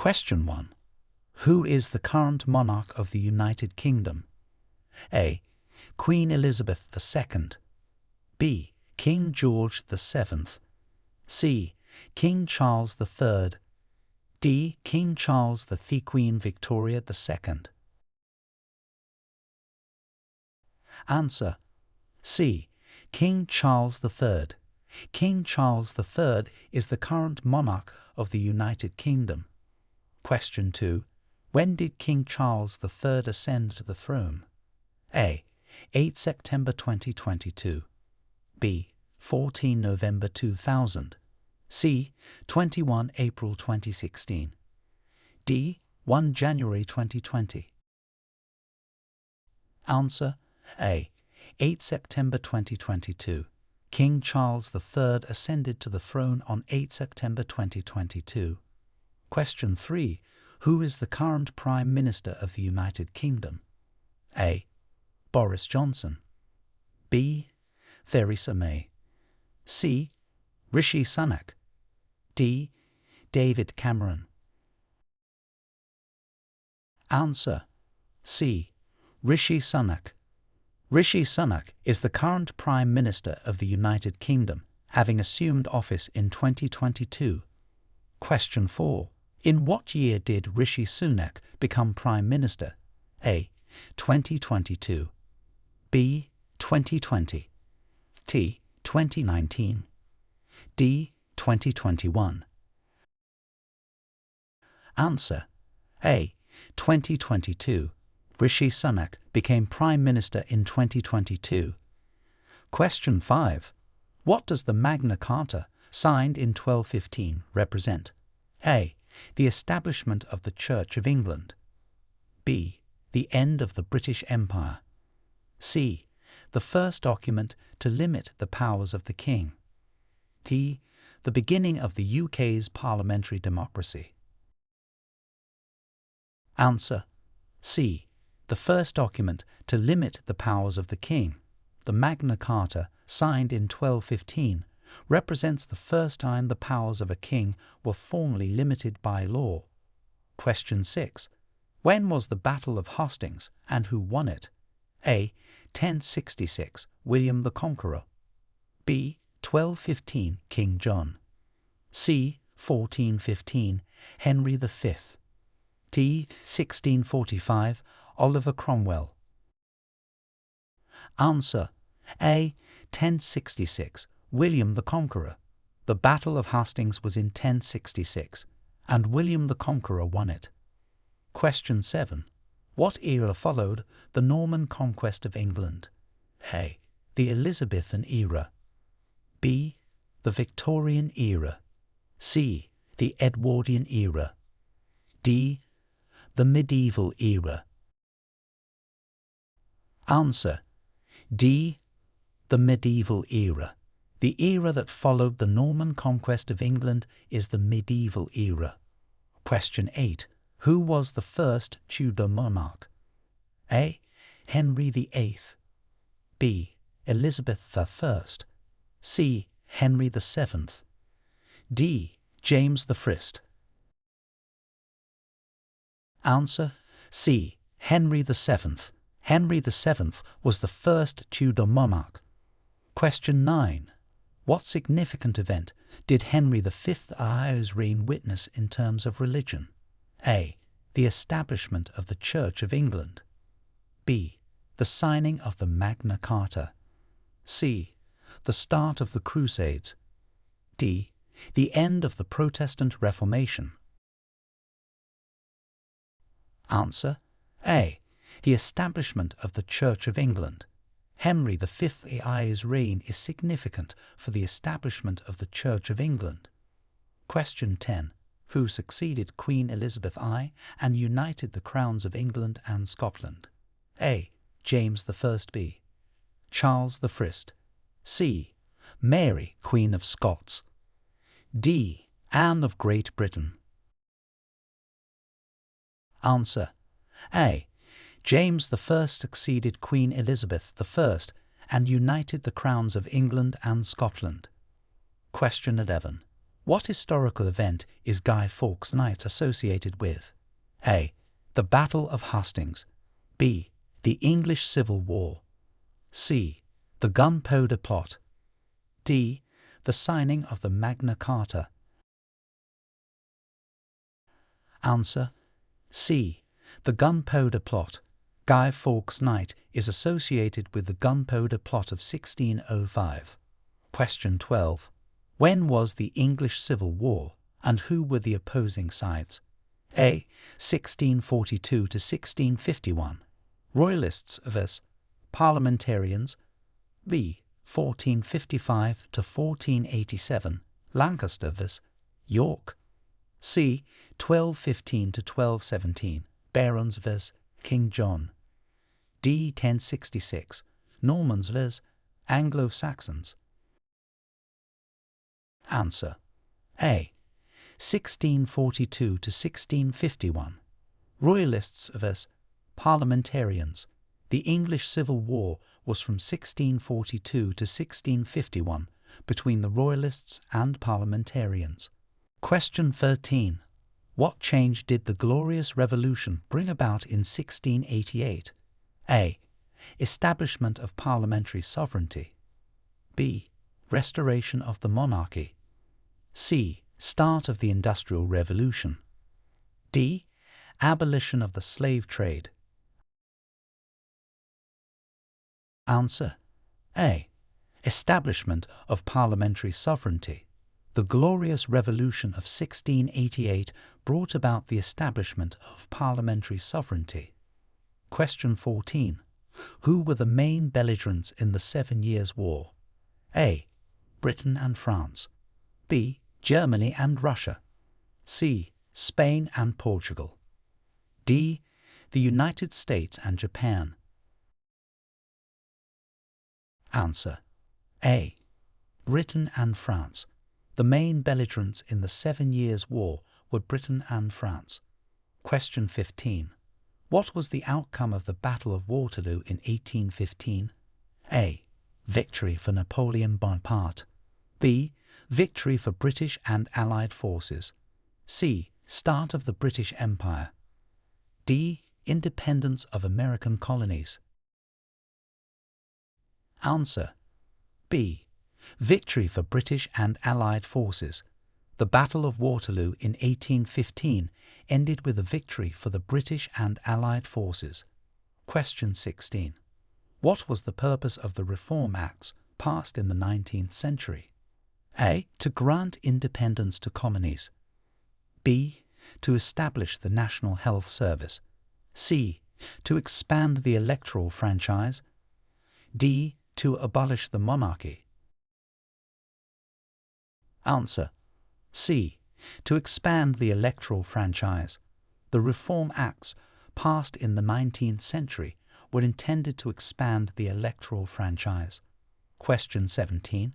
Question 1. Who is the current monarch of the United Kingdom? A. Queen Elizabeth II. B. King George VII. C. King Charles III. D. King Charles the Queen Victoria II. Answer: C. King Charles III. King Charles III is the current monarch of the United Kingdom. Question 2. When did King Charles III ascend to the throne? A. 8 September 2022. B. 14 November 2000. C. 21 April 2016. D. 1 January 2020. Answer: A. 8 September 2022. King Charles III ascended to the throne on 8 September 2022. Question 3. Who is the current Prime Minister of the United Kingdom? A. Boris Johnson. B. Theresa May. C. Rishi Sunak. D. David Cameron. Answer: C. Rishi Sunak. Rishi Sunak is the current Prime Minister of the United Kingdom, having assumed office in 2022. Question 4. In what year did Rishi Sunak become Prime Minister? A. 2022. B. 2020. T. 2019. D. 2021. Answer: A. 2022. Rishi Sunak became Prime Minister in 2022. Question 5. What does the Magna Carta, signed in 1215, represent? A. The establishment of the Church of England. B. The end of the British Empire. C. The first document to limit the powers of the King. D. The beginning of the UK's parliamentary democracy. Answer: C. The first document to limit the powers of the King. The Magna Carta, signed in 1215, represents the first time the powers of a king were formally limited by law. Question 6. When was the Battle of Hastings and who won it? A. 1066, William the Conqueror. B. 1215, King John. C. 1415, Henry V. D. 1645, Oliver Cromwell. Answer: A. 1066, William the Conqueror. The Battle of Hastings was in 1066, and William the Conqueror won it. Question 7. What era followed the Norman conquest of England? A. The Elizabethan era. B. The Victorian era. C. The Edwardian era. D. The Medieval era. Answer: D. The Medieval era. The era that followed the Norman conquest of England is the Medieval era. Question 8. Who was the first Tudor monarch? A. Henry VIII. B. Elizabeth I. C. Henry VII. D. James I. Answer: C. Henry VII. Henry VII was the first Tudor monarch. Question 9. What significant event did Henry V's reign witness in terms of religion? A. The establishment of the Church of England. B. The signing of the Magna Carta. C. The start of the Crusades. D. The end of the Protestant Reformation. Answer: A. The establishment of the Church of England. Henry V's reign is significant for the establishment of the Church of England. Question 10. Who succeeded Queen Elizabeth I and united the crowns of England and Scotland? A. James I. B. Charles I. C. Mary, Queen of Scots. D. Anne of Great Britain. Answer: A. James I succeeded Queen Elizabeth I and united the crowns of England and Scotland. Question 11. What historical event is Guy Fawkes' Night associated with? A. The Battle of Hastings. B. The English Civil War. C. The Gunpowder Plot. D. The signing of the Magna Carta. Answer: C. The Gunpowder Plot. Guy Fawkes' Night is associated with the Gunpowder Plot of 1605. Question 12. When was the English Civil War, and who were the opposing sides? A. 1642 to 1651. Royalists vs. Parliamentarians. B. 1455 to 1487. Lancaster vs. York. C. 1215 to 1217. Barons vs. King John. D. 1066. Normans vs. Anglo-Saxons. Answer: A. 1642 to 1651. Royalists vs. Parliamentarians. The English Civil War was from 1642 to 1651 between the Royalists and Parliamentarians. Question 13. What change did the Glorious Revolution bring about in 1688? A. Establishment of parliamentary sovereignty. B. Restoration of the monarchy. C. Start of the Industrial Revolution. D. Abolition of the slave trade. Answer: A. Establishment of parliamentary sovereignty. The Glorious Revolution of 1688 brought about the establishment of parliamentary sovereignty. Question 14. Who were the main belligerents in the 7 Years' War? A. Britain and France. B. Germany and Russia. C. Spain and Portugal. D. The United States and Japan. Answer: A. Britain and France. The main belligerents in the 7 Years' War were Britain and France. Question 15. What was the outcome of the Battle of Waterloo in 1815? A. Victory for Napoleon Bonaparte. B. Victory for British and Allied forces. C. Start of the British Empire. D. Independence of American colonies. Answer: B. Victory for British and Allied forces. The Battle of Waterloo in 1815 ended with a victory for the British and Allied forces. Question 16. What was the purpose of the Reform Acts passed in the 19th century? A. To grant independence to colonies. B. To establish the National Health Service. C. To expand the electoral franchise. D. To abolish the monarchy. Answer: C. To expand the electoral franchise. The Reform Acts passed in the 19th century were intended to expand the electoral franchise. Question 17.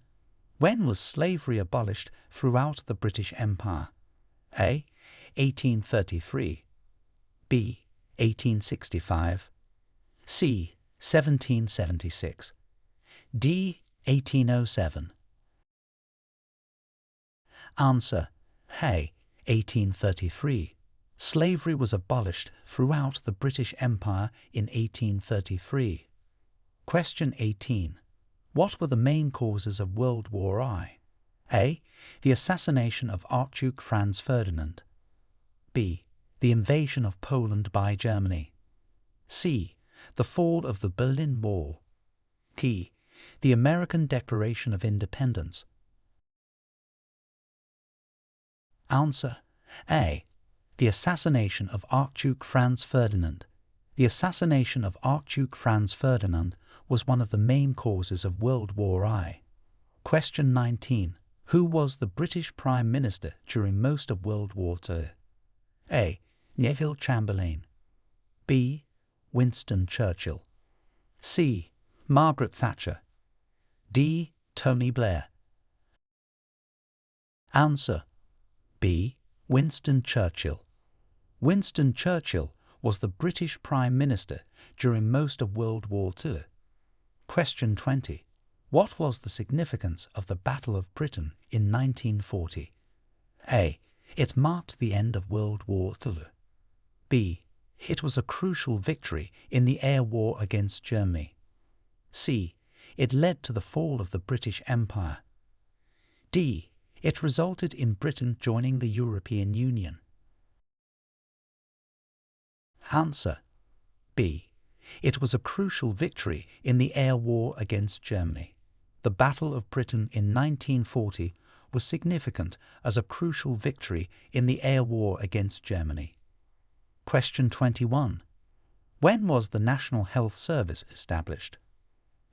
When was slavery abolished throughout the British Empire? A. 1833. B. 1865. C. 1776. D. 1807. Answer: A. 1833. Slavery was abolished throughout the British Empire in 1833. Question 18. What were the main causes of World War I? A. The assassination of Archduke Franz Ferdinand. B. The invasion of Poland by Germany. C. The fall of the Berlin Wall. D. The American Declaration of Independence. Answer: A. The assassination of Archduke Franz Ferdinand. The assassination of Archduke Franz Ferdinand was one of the main causes of World War I. Question 19. Who was the British Prime Minister during most of World War II? A. Neville Chamberlain. B. Winston Churchill. C. Margaret Thatcher. D. Tony Blair. Answer: B. Winston Churchill. Winston Churchill was the British Prime Minister during most of World War II. Question 20. What was the significance of the Battle of Britain in 1940? A. It marked the end of World War II. B. It was a crucial victory in the air war against Germany. C. It led to the fall of the British Empire. D. It resulted in Britain joining the European Union. Answer: B. It was a crucial victory in the air war against Germany. The Battle of Britain in 1940 was significant as a crucial victory in the air war against Germany. Question 21. When was the National Health Service established?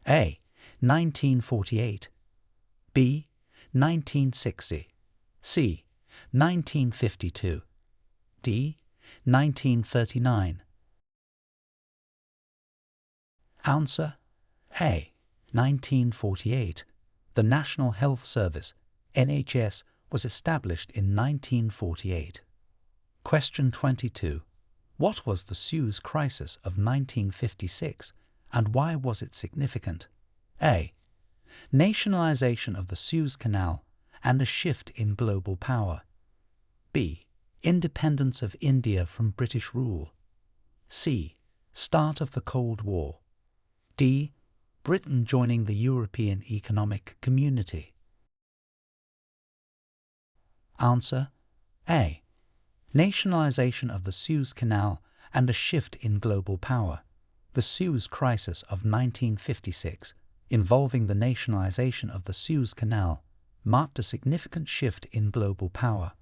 A. 1948. B. 1960. C. 1952. D. 1939. Answer: A. 1948. The National Health Service, NHS, was established in 1948. Question 22. What was the Suez Crisis of 1956 and why was it significant? A. Nationalization of the Suez Canal and a shift in global power. B. Independence of India from British rule. C. Start of the Cold War. D. Britain joining the European Economic Community. Answer: A. Nationalization of the Suez Canal and a shift in global power. The Suez Crisis of 1956, involving the nationalization of the Suez Canal, marked a significant shift in global power.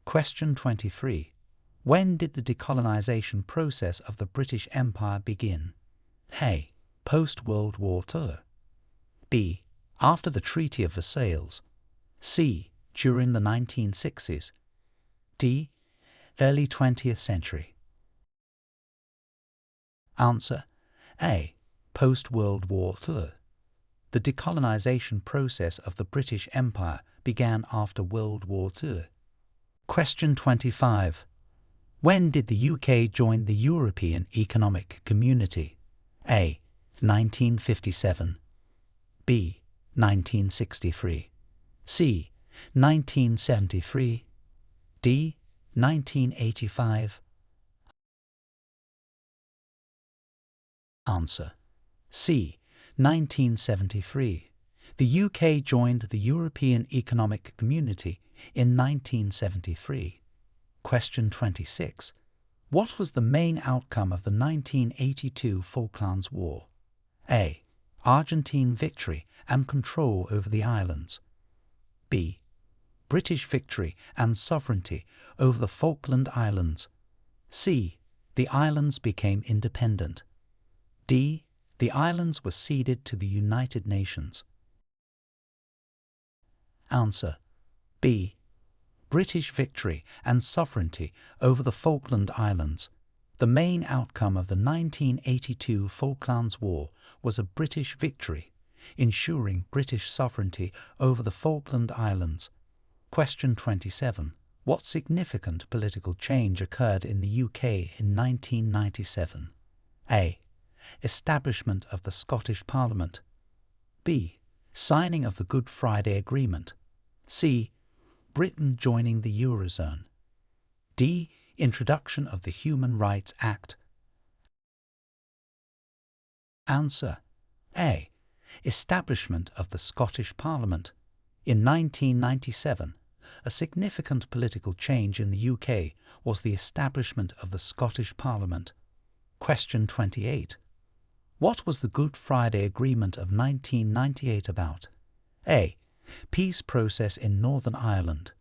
Question 23. When did the decolonization process of the British Empire begin? A. Post-World War II. B. After the Treaty of Versailles. C. During the 1960s. D. Early 20th century. Answer: A. Post-World War II. The decolonization process of the British Empire began after World War II. Question 25. When did the UK join the European Economic Community? A. 1957. B. 1963. C. 1973. D. 1985. Answer: C. 1973. The UK joined the European Economic Community in 1973. Question 26. What was the main outcome of the 1982 Falklands War? A. Argentine victory and control over the islands. B. British victory and sovereignty over the Falkland Islands. C. The islands became independent. D. The islands were ceded to the United Nations. Answer: B. British victory and sovereignty over the Falkland Islands. The main outcome of the 1982 Falklands War was a British victory, ensuring British sovereignty over the Falkland Islands. Question 27. What significant political change occurred in the UK in 1997? A. Establishment of the Scottish Parliament. B. Signing of the Good Friday Agreement. C. Britain joining the Eurozone. D. Introduction of the Human Rights Act. Answer: A. Establishment of the Scottish Parliament. In 1997, a significant political change in the UK was the establishment of the Scottish Parliament. Question 28. What was the Good Friday Agreement of 1998 about? A. Peace process in Northern Ireland.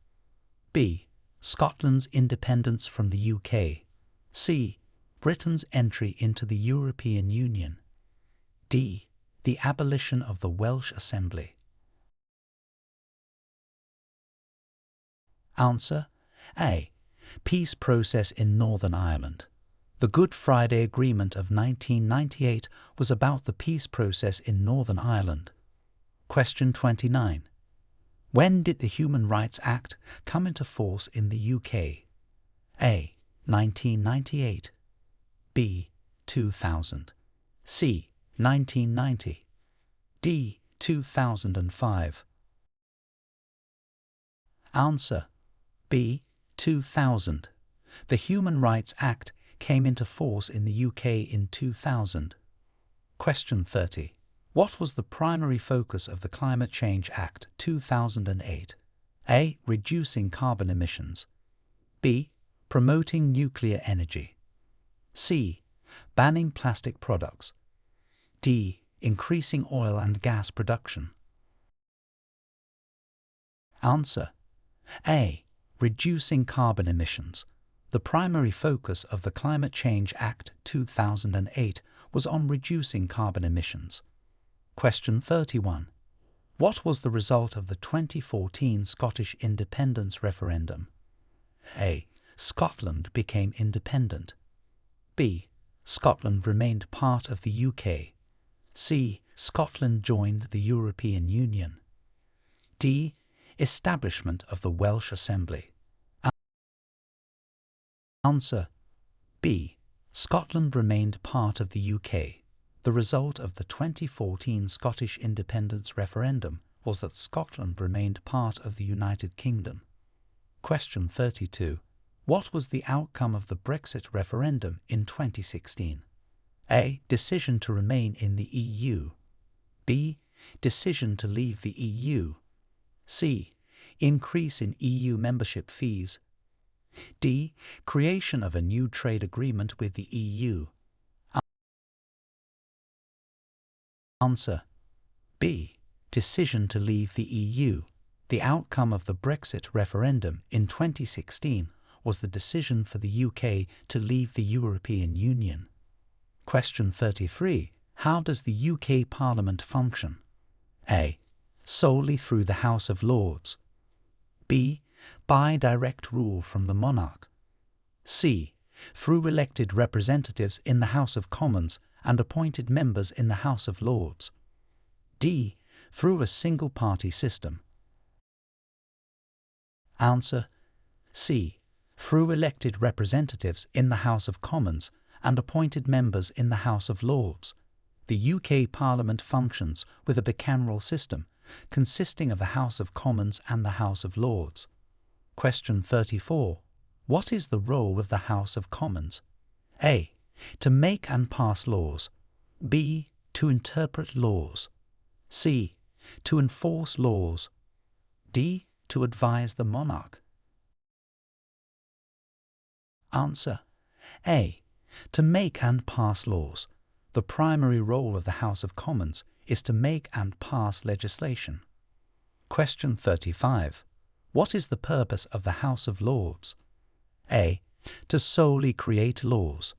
B. Scotland's independence from the UK. C. Britain's entry into the European Union. D. The abolition of the Welsh Assembly. Answer: A. Peace process in Northern Ireland. The Good Friday Agreement of 1998 was about the peace process in Northern Ireland. Question 29. When did the Human Rights Act come into force in the UK? A. 1998. B. 2000. C. 1990. D. 2005. Answer: B. 2000. The Human Rights Act came into force in the UK in 2000. Question 30. What was the primary focus of the Climate Change Act 2008? A. Reducing carbon emissions. B. Promoting nuclear energy. C. Banning plastic products. D. Increasing oil and gas production. Answer. A. Reducing carbon emissions. The primary focus of the Climate Change Act 2008 was on reducing carbon emissions. Question 31. What was the result of the 2014 Scottish independence referendum? A. Scotland became independent. B. Scotland remained part of the UK. C. Scotland joined the European Union. D. Establishment of the Welsh Assembly. Answer. B. Scotland remained part of the UK. The result of the 2014 Scottish independence referendum was that Scotland remained part of the United Kingdom. Question 32. What was the outcome of the Brexit referendum in 2016? A. Decision to remain in the EU. B. Decision to leave the EU. C. Increase in EU membership fees. D. Creation of a new trade agreement with the EU. Answer. B. Decision to leave the EU. The outcome of the Brexit referendum in 2016 was the decision for the UK to leave the European Union. Question 33. How does the UK Parliament function? A. Solely through the House of Lords. B. By direct rule from the monarch. C. Through elected representatives in the House of Commons and appointed members in the House of Lords. D. Through a single-party system. Answer. C. Through elected representatives in the House of Commons and appointed members in the House of Lords. The UK Parliament functions with a bicameral system consisting of the House of Commons and the House of Lords. Question 34. What is the role of the House of Commons? A. To make and pass laws. B. To interpret laws. C. To enforce laws. D. To advise the monarch. Answer. A. To make and pass laws. The primary role of the House of Commons is to make and pass legislation. Question 35. What is the purpose of the House of Lords? A. To solely create laws.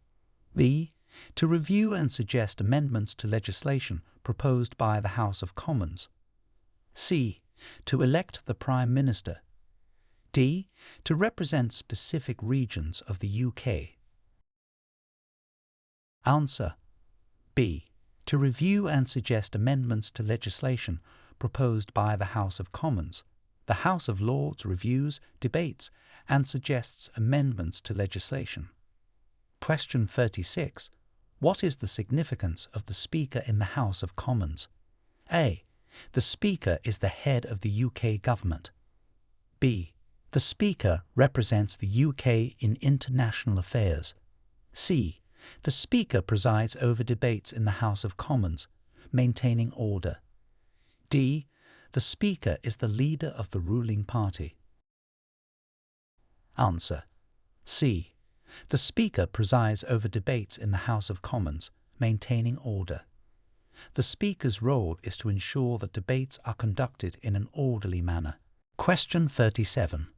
B. To review and suggest amendments to legislation proposed by the House of Commons. C. To elect the Prime Minister. D. To represent specific regions of the UK. Answer. B. To review and suggest amendments to legislation proposed by the House of Commons. The House of Lords reviews, debates, and suggests amendments to legislation. Question 36. What is the significance of the Speaker in the House of Commons? A. The Speaker is the head of the UK government. B. The Speaker represents the UK in international affairs. C. The Speaker presides over debates in the House of Commons, maintaining order. D. The Speaker is the leader of the ruling party. Answer. C. The Speaker presides over debates in the House of Commons, maintaining order. The Speaker's role is to ensure that debates are conducted in an orderly manner. Question 37.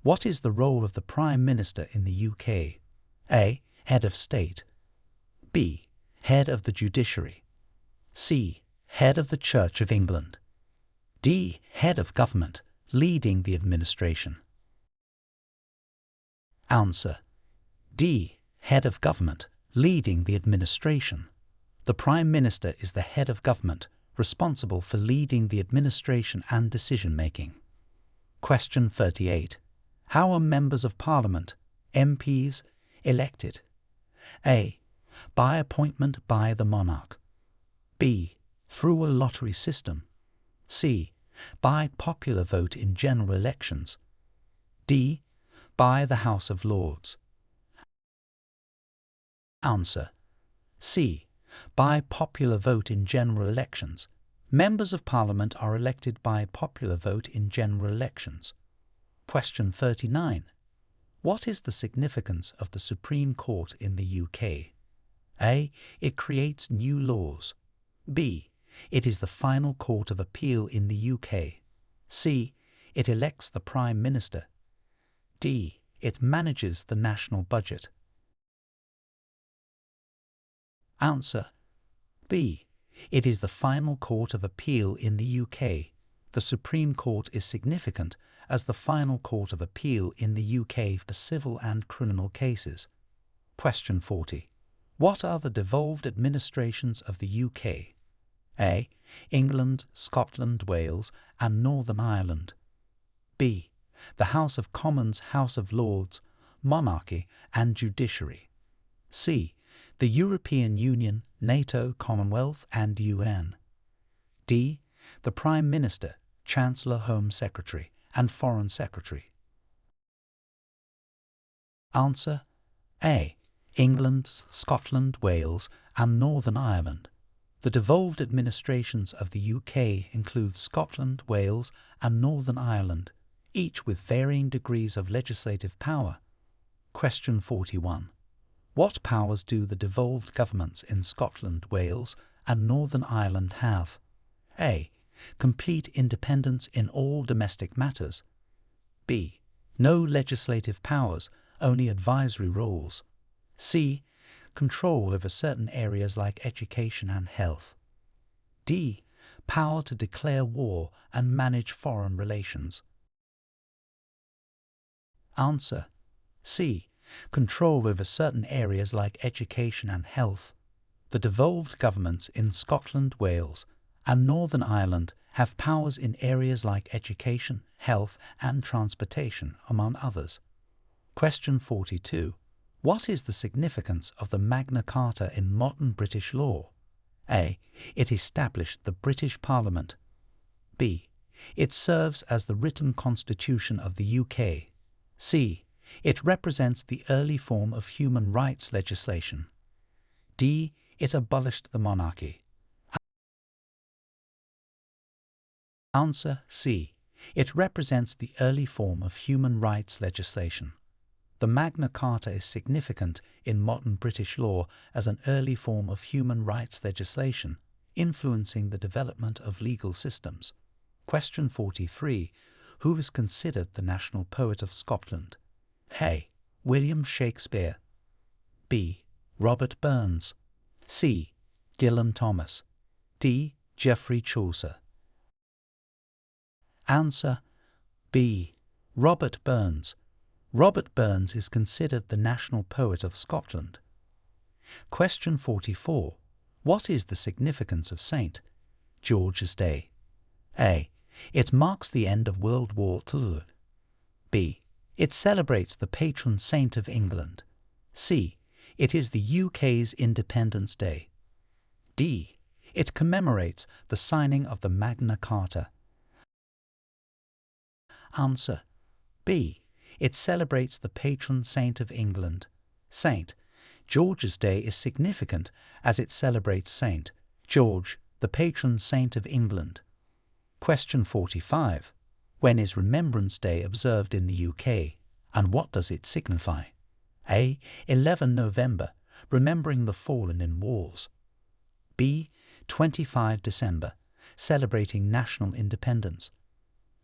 What is the role of the Prime Minister in the UK? A. Head of State. B. Head of the Judiciary. C. Head of the Church of England. D. Head of Government, leading the administration. Answer. D. Head of Government, leading the administration. The Prime Minister is the head of government, responsible for leading the administration and decision-making. Question 38. How are members of Parliament, MPs, elected? A. By appointment by the monarch. B. Through a lottery system. C. By popular vote in general elections. D. By the House of Lords. Answer. C. By popular vote in general elections. Members of Parliament are elected by popular vote in general elections. Question 39. What is the significance of the Supreme Court in the UK? A. It creates new laws. B. It is the final court of appeal in the UK. C. It elects the Prime Minister. D. It manages the national budget. Answer. B. It is the final court of appeal in the UK. The Supreme Court is significant as the final court of appeal in the UK for civil and criminal cases. Question 40. What are the devolved administrations of the UK? A. England, Scotland, Wales, and Northern Ireland. B. The House of Commons, House of Lords, Monarchy, and Judiciary. C. The European Union, NATO, Commonwealth, and UN. D. The Prime Minister, Chancellor, Home Secretary, and Foreign Secretary. Answer. A. England, Scotland, Wales, and Northern Ireland. The devolved administrations of the UK include Scotland, Wales, and Northern Ireland, each with varying degrees of legislative power. Question 41. What powers do the devolved governments in Scotland, Wales, and Northern Ireland have? A. Complete independence in all domestic matters. B. No legislative powers, only advisory roles. C. Control over certain areas like education and health. D. Power to declare war and manage foreign relations. Answer. C. Control over certain areas like education and health. The devolved governments in Scotland, Wales, and Northern Ireland have powers in areas like education, health, and transportation, among others. Question 42. What is the significance of the Magna Carta in modern British law? A. It established the British Parliament. B. It serves as the written constitution of the UK. C. It represents the early form of human rights legislation. D. It abolished the monarchy. Answer. C. It represents the early form of human rights legislation. The Magna Carta is significant in modern British law as an early form of human rights legislation, influencing the development of legal systems. Question 43. Who is considered the national poet of Scotland? A. William Shakespeare. B. Robert Burns. C. Dylan Thomas. D. Geoffrey Chaucer. Answer. B. Robert Burns. Robert Burns is considered the national poet of Scotland. Question 44. What is the significance of St. George's Day? A. It marks the end of World War II. B. It celebrates the patron saint of England. C. It is the UK's Independence Day. D. It commemorates the signing of the Magna Carta. Answer. B. It celebrates the patron saint of England. St. George's Day is significant as it celebrates St. George, the patron saint of England. Question 45. When is Remembrance Day observed in the UK, and what does it signify? A. 11 November, remembering the fallen in wars. B. 25 December, celebrating national independence.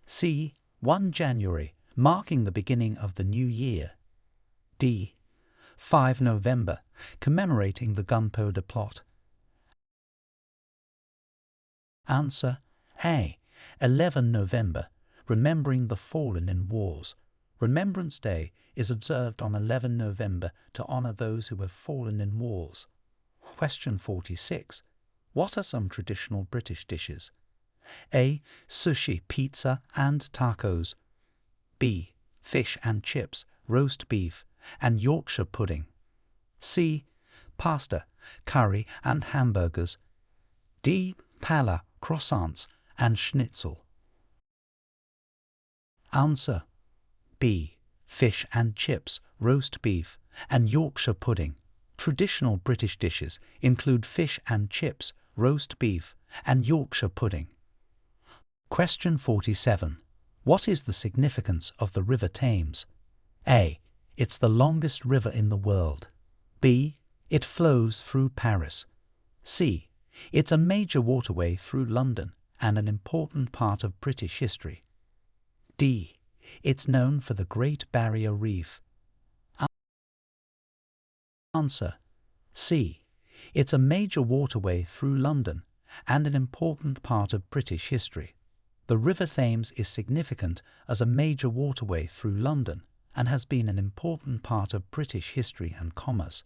C. 1 January, marking the beginning of the new year. D. 5 November, commemorating the Gunpowder Plot. Answer. A. 11 November, remembering the fallen in wars. Remembrance Day is observed on 11 November to honour those who have fallen in wars. Question 46. What are some traditional British dishes? A. Sushi, pizza, and tacos. B. Fish and chips, roast beef, and Yorkshire pudding. C. Pasta, curry, and hamburgers. D. Pala, croissants, and schnitzel. Answer. B. fish and chips, roast beef, and Yorkshire pudding. Traditional British dishes include fish and chips, roast beef, and Yorkshire pudding. Question 47. What is the significance of the River Thames? A. It's the longest river in the world. B. It flows through Paris. C. It's a major waterway through London and an important part of British history. D. It's known for the Great Barrier Reef. Answer. C. It's a major waterway through London and an important part of British history. The River Thames is significant as a major waterway through London and has been an important part of British history and commerce.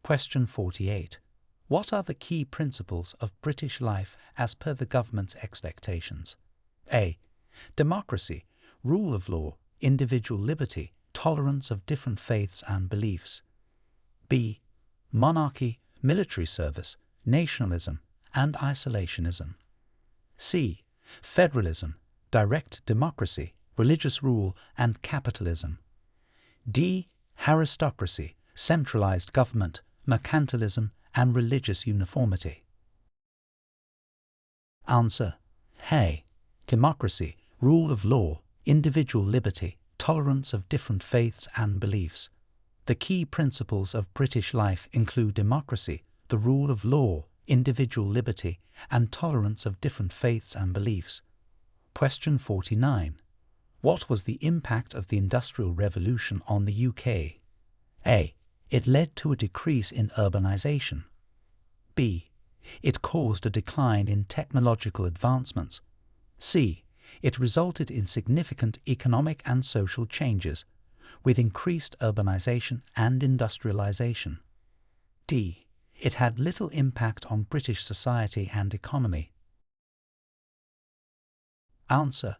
Question 48. What are the key principles of British life as per the government's expectations? A. Democracy, rule of law, individual liberty, tolerance of different faiths and beliefs. B. Monarchy, military service, nationalism, and isolationism. C. Federalism, direct democracy, religious rule, and capitalism. D. Aristocracy, centralized government, mercantilism, and religious uniformity. Answer. A. Democracy, rule of law, individual liberty, tolerance of different faiths and beliefs. The key principles of British life include democracy, the rule of law, individual liberty, and tolerance of different faiths and beliefs. Question 49. What was the impact of the Industrial Revolution on the UK? A. It led to a decrease in urbanization. B. It caused a decline in technological advancements. C. It resulted in significant economic and social changes, with increased urbanization and industrialization. D. It had little impact on British society and economy. Answer.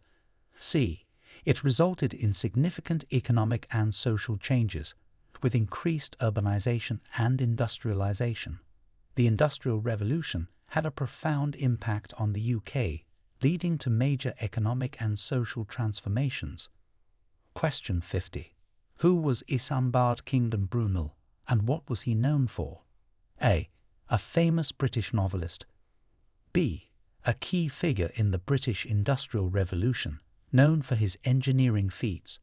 C. It resulted in significant economic and social changes, with increased urbanization and industrialization. The Industrial Revolution had a profound impact on the UK, leading to major economic and social transformations. Question 50. Who was Isambard Kingdom Brunel, and what was he known for? A. A famous British novelist. B. A key figure in the British Industrial Revolution, known for his engineering feats.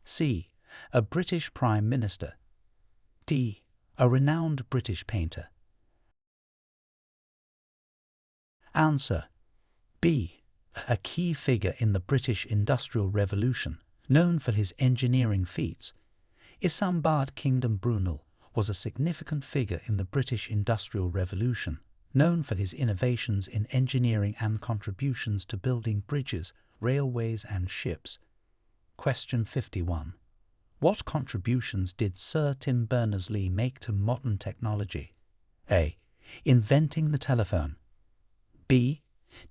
C. A British Prime Minister. D. A renowned British painter. Answer. B. A key figure in the British Industrial Revolution, known for his engineering feats. Isambard Kingdom Brunel was a significant figure in the British Industrial Revolution, known for his innovations in engineering and contributions to building bridges, railways and ships. Question 51. What contributions did Sir Tim Berners-Lee make to modern technology? A. Inventing the telephone. B.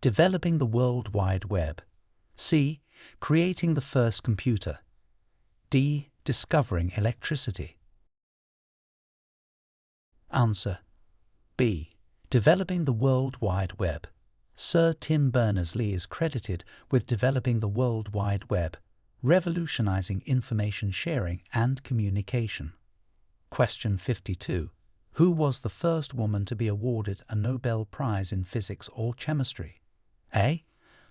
Developing the World Wide Web. C. Creating the first computer. D. Discovering electricity. Answer. B. Developing the World Wide Web. Sir Tim Berners-Lee is credited with developing the World Wide Web, revolutionizing information sharing and communication. Question 52. Who was the first woman to be awarded a Nobel Prize in Physics or Chemistry? A.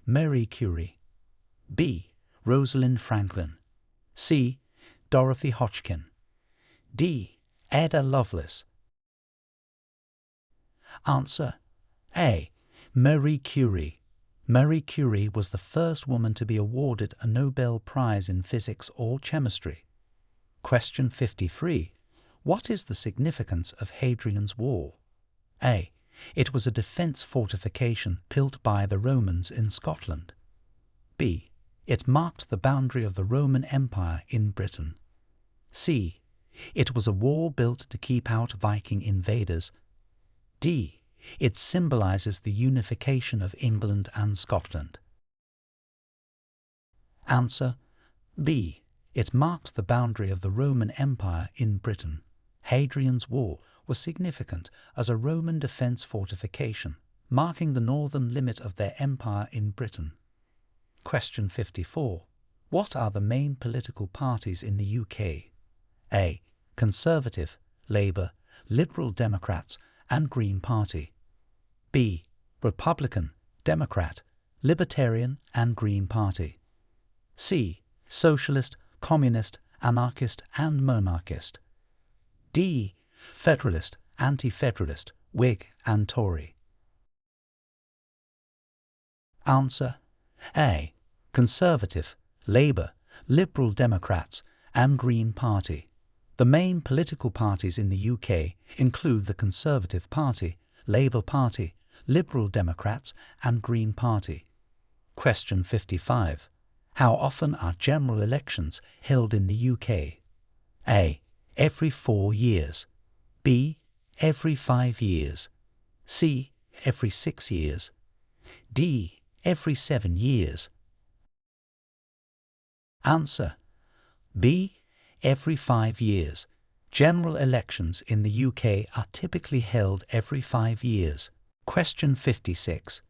Marie Curie. B. Rosalind Franklin. C. Dorothy Hodgkin. D. Ada Lovelace. Answer. A. Marie Curie. Marie Curie was the first woman to be awarded a Nobel Prize in Physics or Chemistry. Question 53. What is the significance of Hadrian's Wall? A. It was a defence fortification built by the Romans in Scotland. B. It marked the boundary of the Roman Empire in Britain. C. It was a wall built to keep out Viking invaders. D. It symbolizes the unification of England and Scotland. Answer. B. It marked the boundary of the Roman Empire in Britain. Hadrian's Wall was significant as a Roman defence fortification, marking the northern limit of their empire in Britain. Question 54. What are the main political parties in the UK? A. Conservative, Labour, Liberal Democrats and Green Party. B. Republican, Democrat, Libertarian and Green Party. C. Socialist, Communist, Anarchist and Monarchist. D. Federalist, Anti-Federalist, Whig and Tory. Answer: A. Conservative, Labour, Liberal Democrats and Green Party. The main political parties in the UK include the Conservative Party, Labour Party, Liberal Democrats and Green Party. Question 55. How often are general elections held in the UK? A. Every 4 years. B. Every 5 years. C. Every 6 years. D. Every 7 years. Answer: B. Every 5 years. General elections in the UK are typically held every 5 years. Question 56.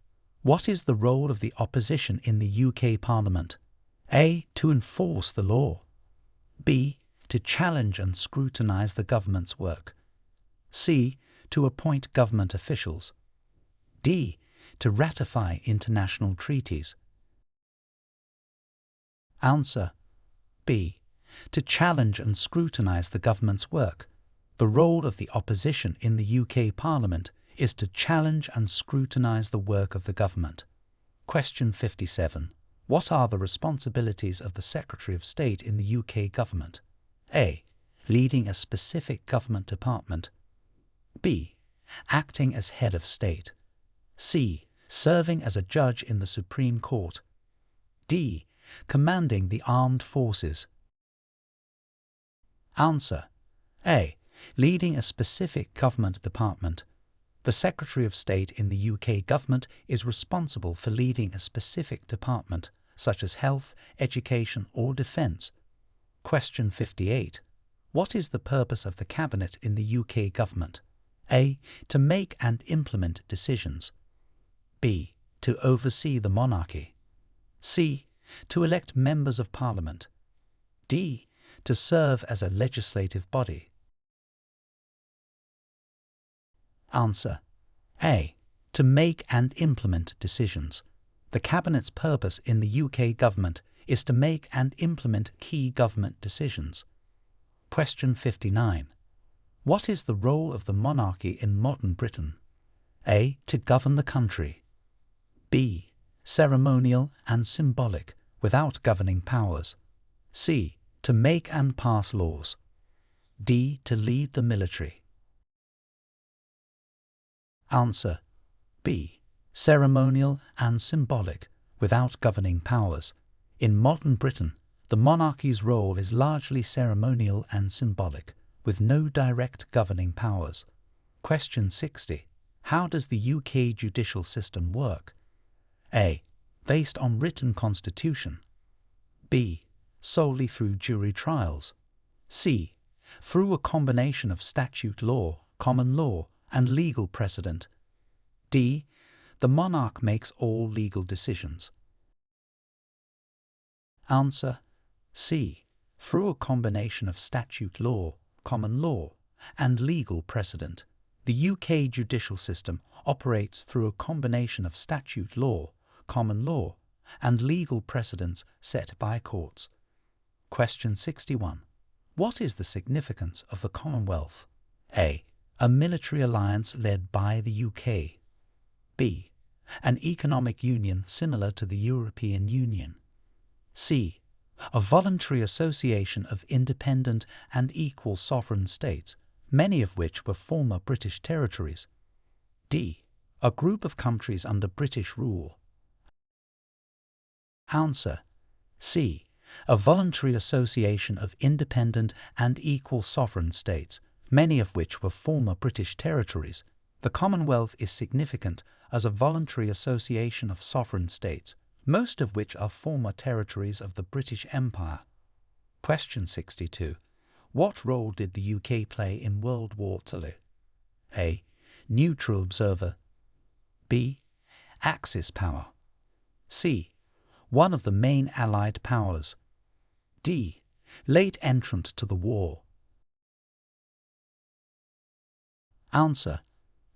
What is the role of the opposition in the UK Parliament? A. To enforce the law. B. To challenge and scrutinise the government's work. C. To appoint government officials. D. To ratify international treaties. Answer: B. To challenge and scrutinise the government's work. The role of the opposition in the UK Parliament is to challenge and scrutinise the work of the government. Question 57. What are the responsibilities of the Secretary of State in the UK government? A. Leading a specific government department. B. Acting as head of state. C. Serving as a judge in the Supreme Court. D. Commanding the armed forces. Answer: A. Leading a specific government department. The Secretary of State in the UK government is responsible for leading a specific department, such as health, education or defence. Question 58. What is the purpose of the Cabinet in the UK government? A. To make and implement decisions. B. To oversee the monarchy. C. To elect members of Parliament. D. To serve as a legislative body. Answer: A. To make and implement decisions. The Cabinet's purpose in the UK government is to make and implement key government decisions. Question 59. What is the role of the monarchy in modern Britain? A. To govern the country. B. Ceremonial and symbolic, without governing powers. C. To make and pass laws. D. To lead the military. Answer: B. Ceremonial and symbolic, without governing powers. In modern Britain, the monarchy's role is largely ceremonial and symbolic, with no direct governing powers. Question 60. How does the UK judicial system work? A. Based on written constitution. B. Solely through jury trials. C. Through a combination of statute law, common law, and legal precedent. D. The monarch makes all legal decisions. Answer: C. Through a combination of statute law, common law, and legal precedent. The UK judicial system operates through a combination of statute law, common law, and legal precedents set by courts. Question 61. What is the significance of the Commonwealth? A. A military alliance led by the UK. B. An economic union similar to the European Union. C. A voluntary association of independent and equal sovereign states, many of which were former British territories. D. A group of countries under British rule. Answer: C. A voluntary association of independent and equal sovereign states, many of which were former British territories. The Commonwealth is significant as a voluntary association of sovereign states, most of which are former territories of the British Empire. Question 62. What role did the UK play in World War II? A. Neutral observer. B. Axis power. C. One of the main Allied powers. D. Late entrant to the war. Answer: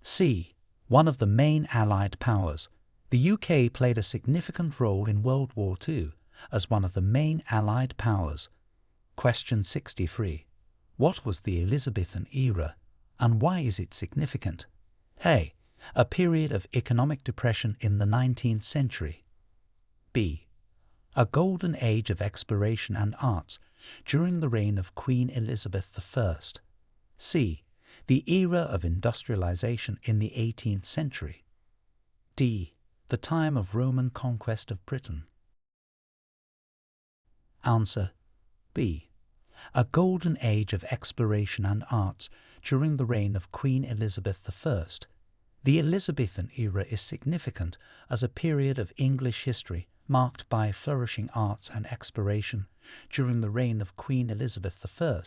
C. One of the main Allied powers. The UK played a significant role in World War II as one of the main Allied powers. Question 63. What was the Elizabethan era, and why is it significant? A. A period of economic depression in the 19th century. B. A golden age of exploration and arts during the reign of Queen Elizabeth I. C. The era of industrialization in the 18th century. D. The time of Roman conquest of Britain. Answer: B. A golden age of exploration and arts during the reign of Queen Elizabeth I. The Elizabethan era is significant as a period of English history marked by flourishing arts and exploration during the reign of Queen Elizabeth I.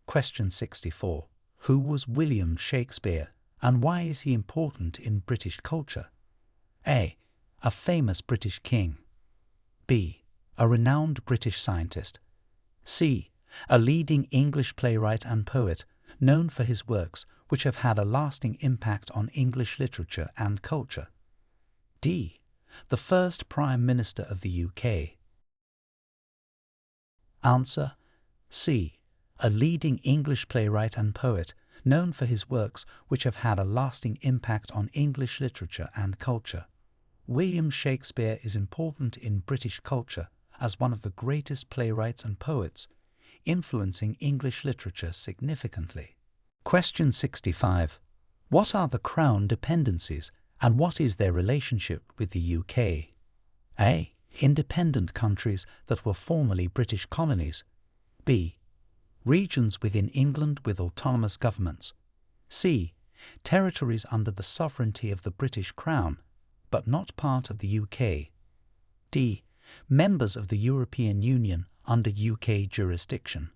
Question 64. Who was William Shakespeare, and why is he important in British culture? A. A famous British king. B. A renowned British scientist. C. A leading English playwright and poet, known for his works which have had a lasting impact on English literature and culture. D. The first Prime Minister of the UK. Answer: C. A leading English playwright and poet, known for his works which have had a lasting impact on English literature and culture. William Shakespeare is important in British culture as one of the greatest playwrights and poets, influencing English literature significantly. Question 65. What are the Crown dependencies, and what is their relationship with the UK? A. Independent countries that were formerly British colonies. B. Regions within England with autonomous governments. C. Territories under the sovereignty of the British Crown, but not part of the UK. D. Members of the European Union under UK jurisdiction.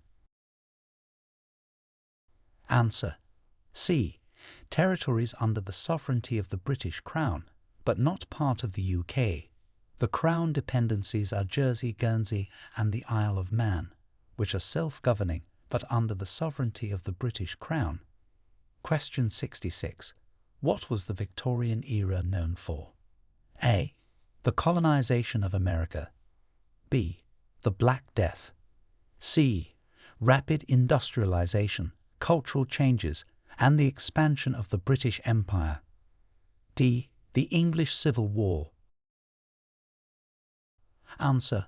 Answer: C. Territories under the sovereignty of the British Crown, but not part of the UK. The Crown dependencies are Jersey, Guernsey and the Isle of Man, which are self-governing but under the sovereignty of the British Crown. Question 66. What was the Victorian era known for? A. The colonization of America. B. The Black Death. C. Rapid industrialization, cultural changes, and the expansion of the British Empire. D. The English Civil War. Answer: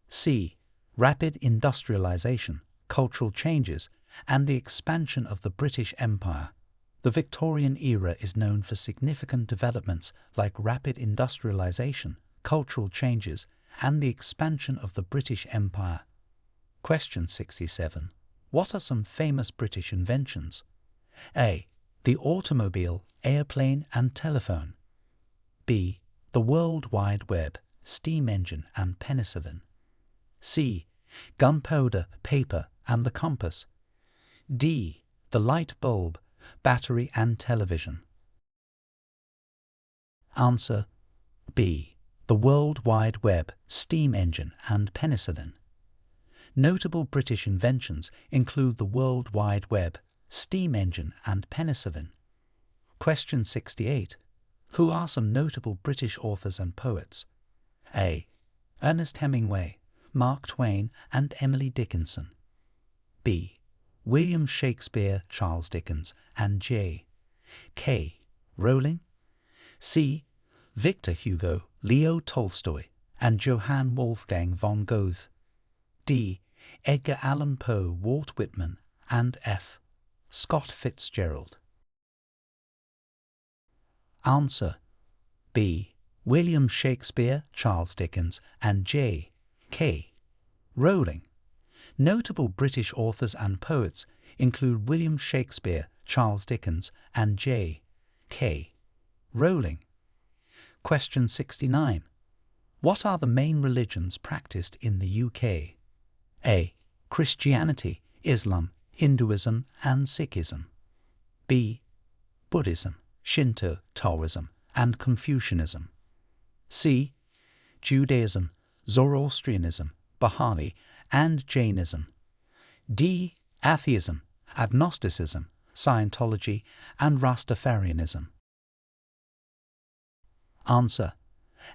C. Rapid industrialization, cultural changes, and the expansion of the British Empire. The Victorian era is known for significant developments like rapid industrialization, cultural changes, and the expansion of the British Empire. Question 67. What are some famous British inventions? A. The automobile, airplane, and telephone. B. The World Wide Web, steam engine, and penicillin. C. Gunpowder, paper, and the compass. D. The light bulb, battery, and television. Answer: B. The World Wide Web, steam engine, and penicillin. Notable British inventions include the World Wide Web, steam engine, and penicillin. Question 68. Who are some notable British authors and poets? A. Ernest Hemingway, Mark Twain, and Emily Dickinson. B. William Shakespeare, Charles Dickens, and J. K. Rowling. C. Victor Hugo, Leo Tolstoy, and Johann Wolfgang von Goethe. D. Edgar Allan Poe, Walt Whitman, and F. Scott Fitzgerald. Answer: B. William Shakespeare, Charles Dickens, and J. K. Rowling. Notable British authors and poets include William Shakespeare, Charles Dickens, and J. K. Rowling. Question 69. What are the main religions practiced in the UK? A. Christianity, Islam, Hinduism, and Sikhism. B. Buddhism, Shinto, Taoism, and Confucianism. C. Judaism, Zoroastrianism, Baha'í, and Jainism. D. Atheism, agnosticism, Scientology, and Rastafarianism. Answer: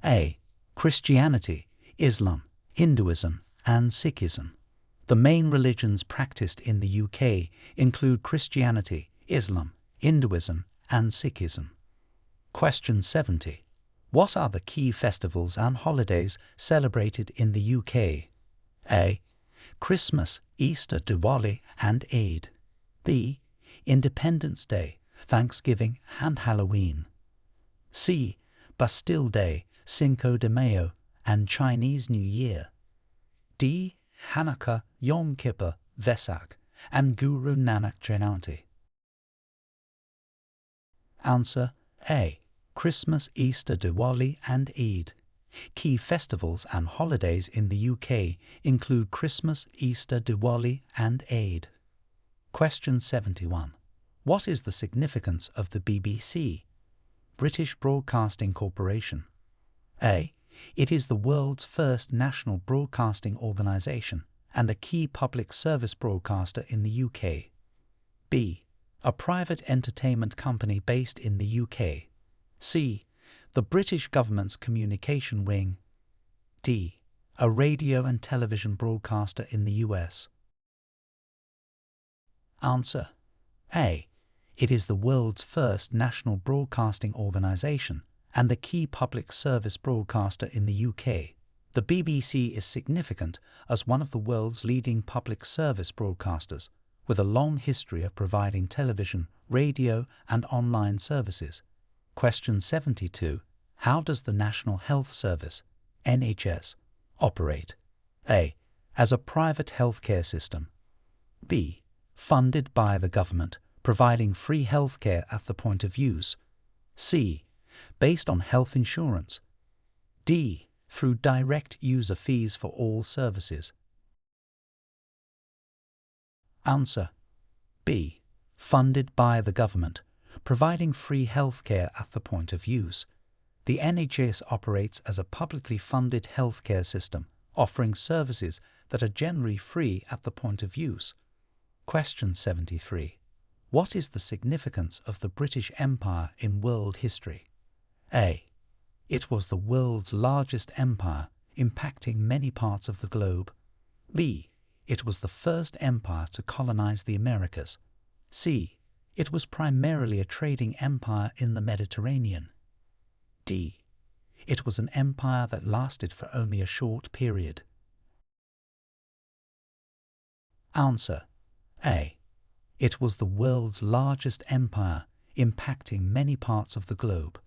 A. Christianity, Islam, Hinduism, and Sikhism. The main religions practiced in the UK include Christianity, Islam, Hinduism, and Sikhism. Question 70. What are the key festivals and holidays celebrated in the UK? A. Christmas, Easter, Diwali, and Eid. B. Independence Day, Thanksgiving, and Halloween. C. Bastille Day, Cinco de Mayo, and Chinese New Year. D. Hanukkah, Yom Kippur, Vesak, and Guru Nanak Jayanti. Answer: A. Christmas, Easter, Diwali, and Eid. Key festivals and holidays in the UK include Christmas, Easter, Diwali, and Eid. Question 71. What is the significance of the BBC? British Broadcasting Corporation. A. It is the world's first national broadcasting organisation and a key public service broadcaster in the UK. B. A private entertainment company based in the UK. C. The British government's communication wing. D. A radio and television broadcaster in the US. Answer: A. It is the world's first national broadcasting organisation and a key public service broadcaster in the UK. The BBC is significant as one of the world's leading public service broadcasters, with a long history of providing television, radio, and online services. Question 72. How does the National Health Service, NHS, operate? A. As a private healthcare system. B. Funded by the government, providing free healthcare at the point of use. C. Based on health insurance. D. Through direct user fees for all services. Answer: B. Funded by the government, providing free healthcare at the point of use. The NHS operates as a publicly funded healthcare system, offering services that are generally free at the point of use. Question 73. What is the significance of the British Empire in world history? A. It was the world's largest empire, impacting many parts of the globe. B. It was the first empire to colonize the Americas. C. It was primarily a trading empire in the Mediterranean. D. It was an empire that lasted for only a short period. Answer: A. It was the world's largest empire, impacting many parts of the globe.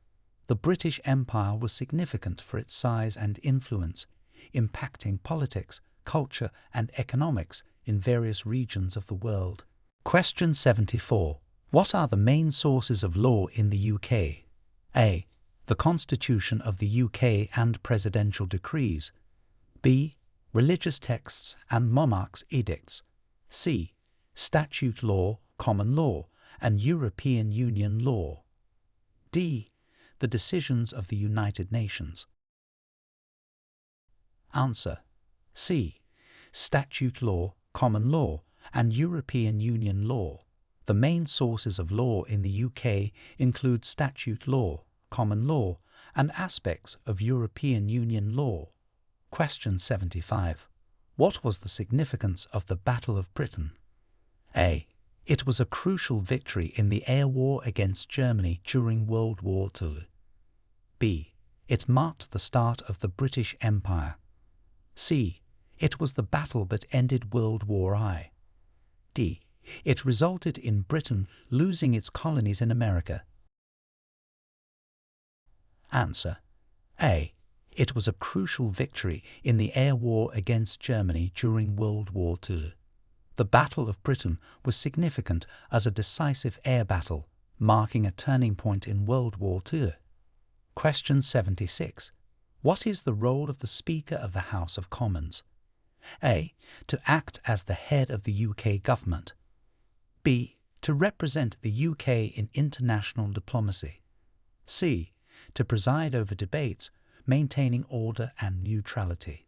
The British Empire was significant for its size and influence, impacting politics, culture, and economics in various regions of the world. Question 74. What are the main sources of law in the UK? A. The Constitution of the UK and presidential decrees. B. Religious texts and monarchs' edicts. C. Statute law, common law, and European Union law. D. The decisions of the United Nations. Answer: C. Statute law, common law, and European Union law. The main sources of law in the UK include statute law, common law, and aspects of European Union law. Question 75. What was the significance of the Battle of Britain? A. It was a crucial victory in the air war against Germany during World War II. B. It marked the start of the British Empire. C. It was the battle that ended World War I. D. It resulted in Britain losing its colonies in America. Answer: A. It was a crucial victory in the air war against Germany during World War II. The Battle of Britain was significant as a decisive air battle, marking a turning point in World War II. Question 76. What is the role of the Speaker of the House of Commons? A. To act as the head of the UK government. B. To represent the UK in international diplomacy. C. To preside over debates, maintaining order and neutrality.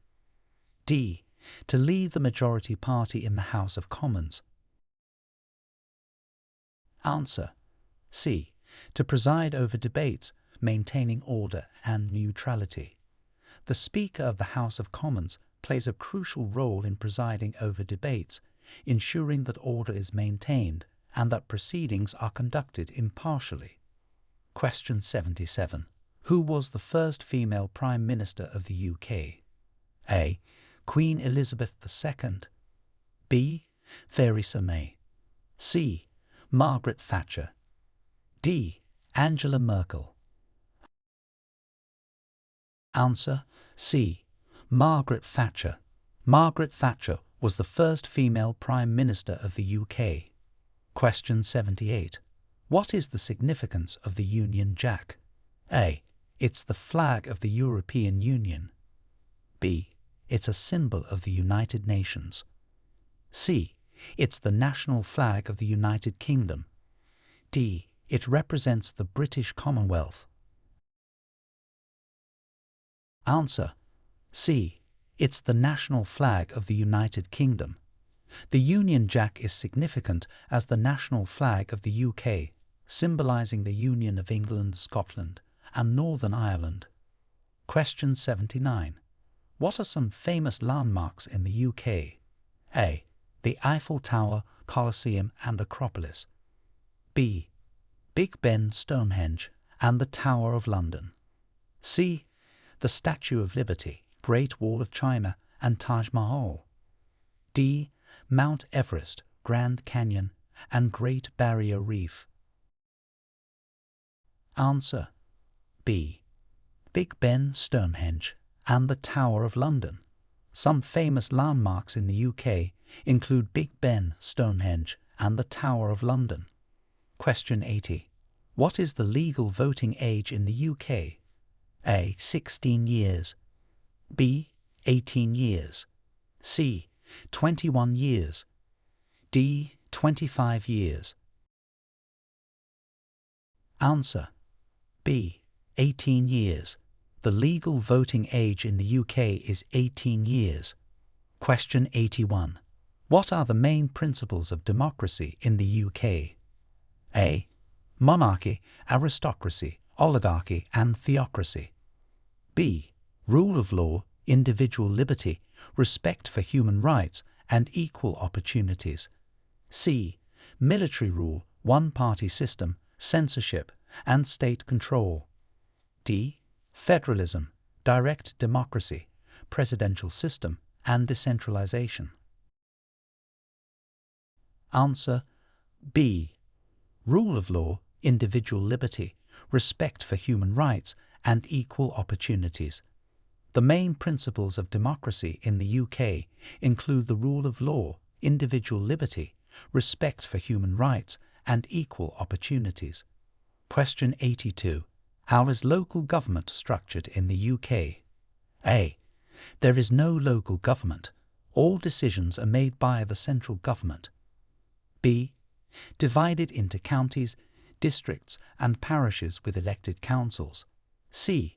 D. To lead the majority party in the House of Commons. Answer. C. To preside over debates, maintaining order and neutrality. The Speaker of the House of Commons plays a crucial role in presiding over debates, ensuring that order is maintained and that proceedings are conducted impartially. Question 77. Who was the first female Prime Minister of the UK? A. Queen Elizabeth II. B. Theresa May. C. Margaret Thatcher. D. Angela Merkel. Answer. C. Margaret Thatcher. Margaret Thatcher was the first female Prime Minister of the UK. Question 78. What is the significance of the Union Jack? A. It's the flag of the European Union. B. It's a symbol of the United Nations. C. It's the national flag of the United Kingdom. D. It represents the British Commonwealth. Answer. C. It's the national flag of the United Kingdom. The Union Jack is significant as the national flag of the UK, symbolising the union of England, Scotland, and Northern Ireland. Question 79. What are some famous landmarks in the UK? A. The Eiffel Tower, Colosseum and Acropolis. B. Big Ben, Stonehenge, and the Tower of London. C. The Statue of Liberty, Great Wall of China, and Taj Mahal. D. Mount Everest, Grand Canyon, and Great Barrier Reef. Answer. B. Big Ben, Stonehenge, and the Tower of London. Some famous landmarks in the UK include Big Ben, Stonehenge, and the Tower of London. Question 80. What is the legal voting age in the UK? A. 16 years. B. 18 years. C. 21 years. D. 25 years. Answer. B. 18 years. The legal voting age in the UK is 18 years. Question 81. What are the main principles of democracy in the UK? A. Monarchy, aristocracy, oligarchy and theocracy. B. Rule of law, individual liberty, respect for human rights and equal opportunities. C. Military rule, one-party system, censorship and state control. D. Federalism, direct democracy, presidential system and decentralization. Answer. B. Rule of law, individual liberty, respect for human rights and equal opportunities. The main principles of democracy in the UK include the rule of law, individual liberty, respect for human rights and equal opportunities. Question 82. How is local government structured in the UK? A. There is no local government. All decisions are made by the central government. B. Divided into counties, districts and parishes with elected councils. C.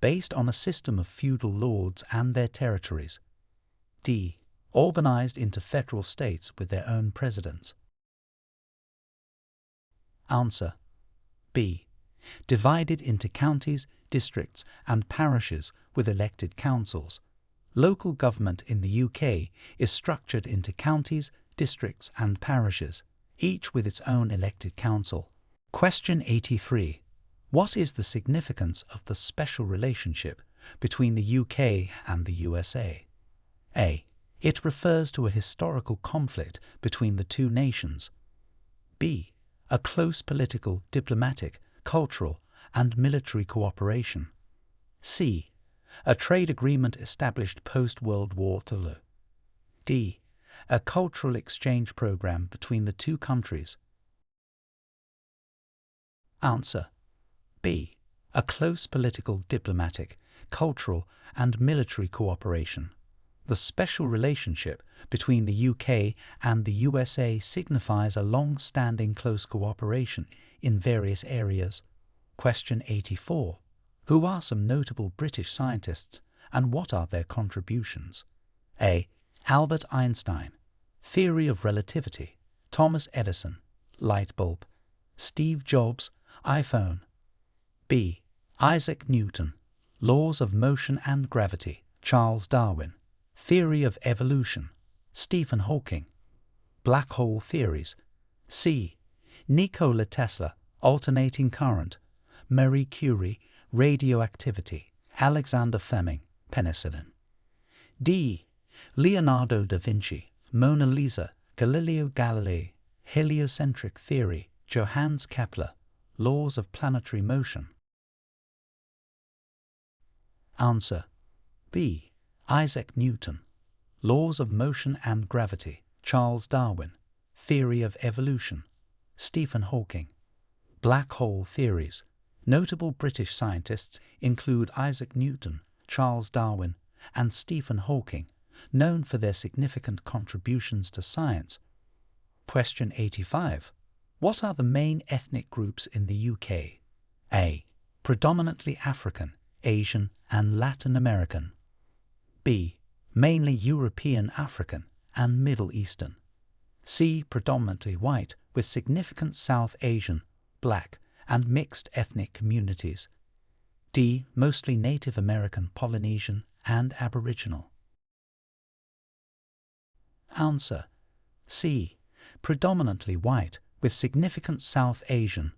Based on a system of feudal lords and their territories. D. Organised into federal states with their own presidents. Answer. B. Divided into counties, districts and parishes with elected councils. Local government in the UK is structured into counties, districts and parishes, each with its own elected council. Question 83. What is the significance of the special relationship between the UK and the USA? A. It refers to a historical conflict between the two nations. B. A close political, diplomatic, cultural and military cooperation. C. A trade agreement established post-World War II. D. A cultural exchange program between the two countries. Answer. B. A close political, diplomatic, cultural and military cooperation. The special relationship between the UK and the USA signifies a long-standing close cooperation in various areas. Question 84. Who are some notable British scientists and what are their contributions? A. Albert Einstein, theory of relativity. Thomas Edison, light bulb. Steve Jobs, iPhone. B. Isaac Newton, laws of motion and gravity. Charles Darwin, theory of evolution. Stephen Hawking, black hole theories. C. Nikola Tesla, alternating current. Marie Curie, radioactivity. Alexander Fleming, penicillin. D. Leonardo da Vinci, Mona Lisa. Galileo Galilei, heliocentric theory. Johannes Kepler, laws of planetary motion. Answer: B. Isaac Newton, laws of motion and gravity. Charles Darwin, theory of evolution. Stephen Hawking, black hole theories. Notable British scientists include Isaac Newton, Charles Darwin, and Stephen Hawking, known for their significant contributions to science. Question 85. What are the main ethnic groups in the UK? A. Predominantly African, Asian, and Latin American. B. Mainly European, African, and Middle Eastern. C. Predominantly white, with significant South Asian, Black, and mixed ethnic communities. D. Mostly Native American, Polynesian, and Aboriginal. Answer: C. Predominantly white, with significant South Asian,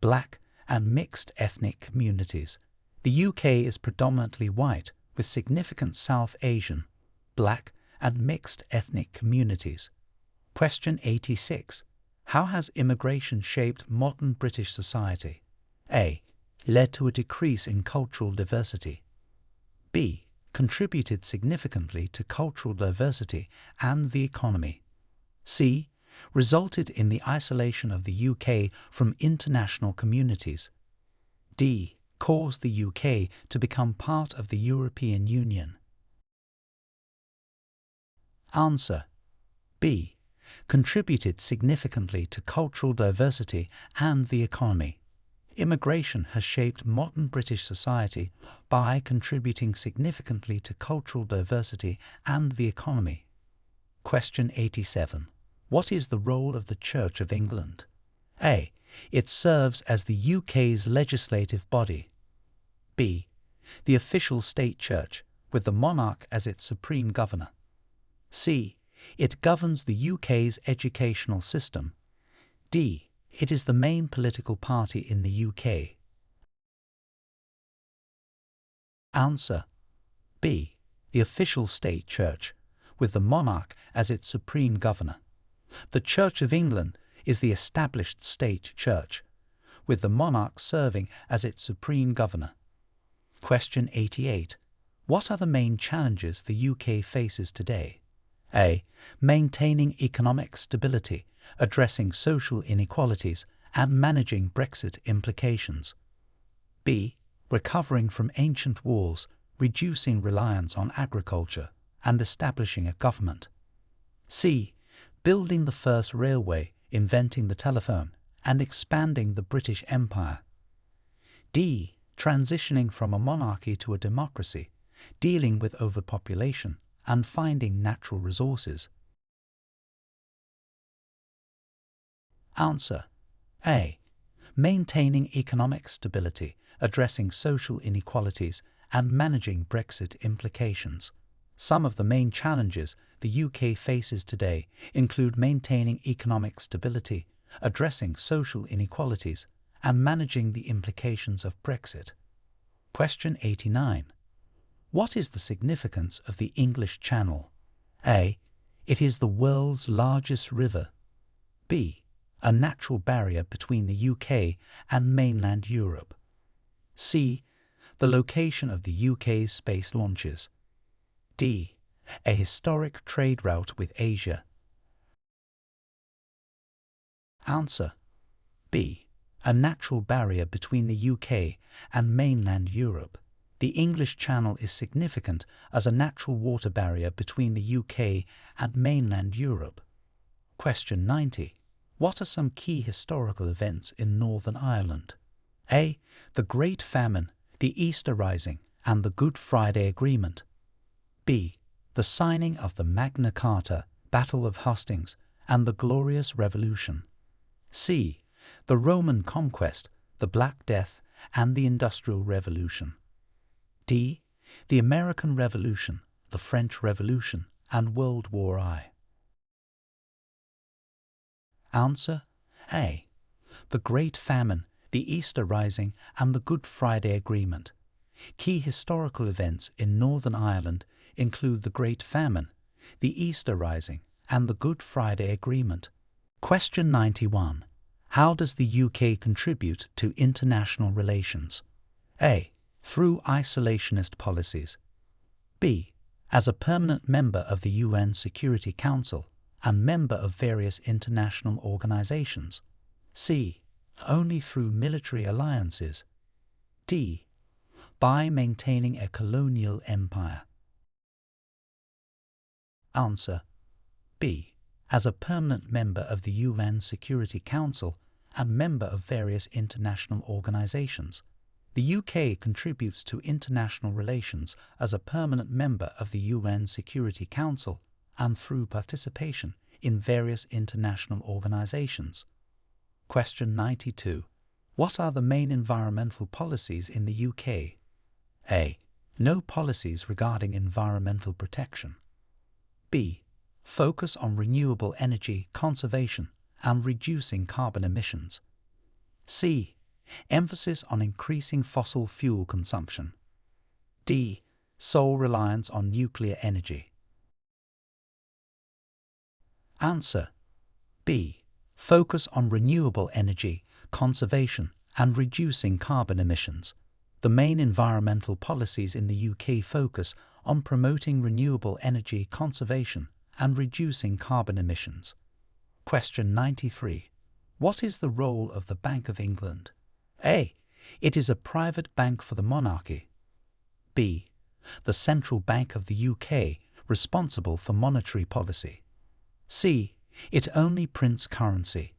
Black, and mixed ethnic communities. The UK is predominantly white, with significant South Asian, Black, and mixed ethnic communities. Question 86. How has immigration shaped modern British society? A. Led to a decrease in cultural diversity. B. Contributed significantly to cultural diversity and the economy. C. Resulted in the isolation of the UK from international communities. D. Caused the UK to become part of the European Union. Answer: B. Contributed significantly to cultural diversity and the economy. Immigration has shaped modern British society by contributing significantly to cultural diversity and the economy. Question 87. What is the role of the Church of England? A. It serves as the UK's legislative body. B. The official state church, with the monarch as its supreme governor. C. It governs the UK's educational system. D. It is the main political party in the UK. Answer: B. The official state church, with the monarch as its supreme governor. The Church of England is the established state church, with the monarch serving as its supreme governor. Question 88. What are the main challenges the UK faces today? A. Maintaining economic stability, addressing social inequalities, and managing Brexit implications. B. Recovering from ancient wars, reducing reliance on agriculture, and establishing a government. C. Building the first railway, inventing the telephone, and expanding the British Empire. D. Transitioning from a monarchy to a democracy, dealing with overpopulation, and finding natural resources. Answer: A. Maintaining economic stability, addressing social inequalities, and managing Brexit implications. Some of the main challenges the UK faces today include maintaining economic stability, addressing social inequalities, and managing the implications of Brexit. Question 89. What is the significance of the English Channel? A. It is the world's largest river. B. A natural barrier between the UK and mainland Europe. C. The location of the UK's space launches. D. A historic trade route with Asia. Answer: B. A natural barrier between the UK and mainland Europe. The English Channel is significant as a natural water barrier between the UK and mainland Europe. Question 90. What are some key historical events in Northern Ireland? A. The Great Famine, the Easter Rising, and the Good Friday Agreement. B. The signing of the Magna Carta, Battle of Hastings, and the Glorious Revolution. C. The Roman Conquest, the Black Death, and the Industrial Revolution. D. The American Revolution, the French Revolution, and World War I. Answer A. The Great Famine, the Easter Rising, and the Good Friday Agreement. Key historical events in Northern Ireland include the Great Famine, the Easter Rising, and the Good Friday Agreement. Question 91. How does the UK contribute to international relations? A. Through isolationist policies. B. As a permanent member of the UN Security Council and member of various international organizations. C. Only through military alliances. D. By maintaining a colonial empire. Answer B. As a permanent member of the UN Security Council and member of various international organizations. The UK contributes to international relations as a permanent member of the UN Security Council and through participation in various international organizations. Question 92. What are the main environmental policies in the UK? A. No policies regarding environmental protection. B. Focus on renewable energy conservation and reducing carbon emissions. C. Emphasis on increasing fossil fuel consumption. D. Sole reliance on nuclear energy. Answer B. Focus on renewable energy conservation and reducing carbon emissions. The main environmental policies in the UK focus on promoting renewable energy conservation and reducing carbon emissions. Question 93. What is the role of the Bank of England? A. It is a private bank for the monarchy. B. The central bank of the UK, responsible for monetary policy. C. It only prints currency.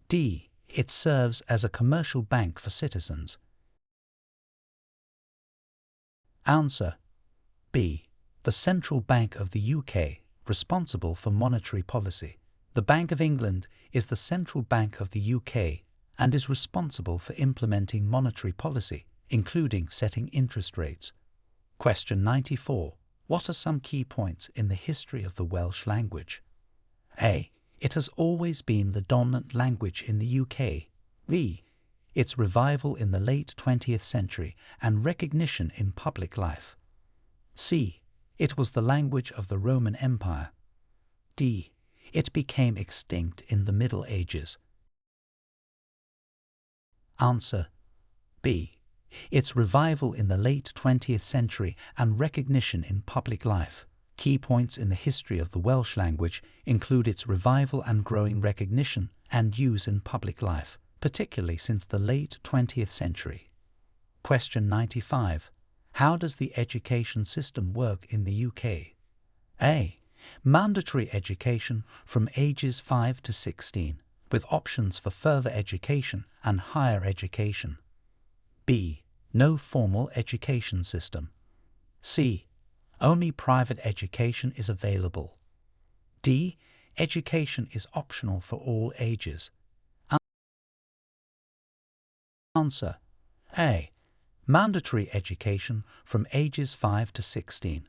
D. It serves as a commercial bank for citizens. Answer B. The central bank of the UK, responsible for monetary policy. The Bank of England is the central bank of the UK and is responsible for implementing monetary policy, including setting interest rates. Question 94. What are some key points in the history of the Welsh language? A. It has always been the dominant language in the UK. B. Its revival in the late 20th century and recognition in public life. C. It was the language of the Roman Empire. D. It became extinct in the Middle Ages. Answer B. Its revival in the late 20th century and recognition in public life. Key points in the history of the Welsh language include its revival and growing recognition and use in public life, particularly since the late 20th century. Question 95. How does the education system work in the UK? A. Mandatory education from ages 5 to 16, with options for further education and higher education. B. No formal education system. C. Only private education is available. D. Education is optional for all ages. Answer A. Mandatory education from ages 5 to 16,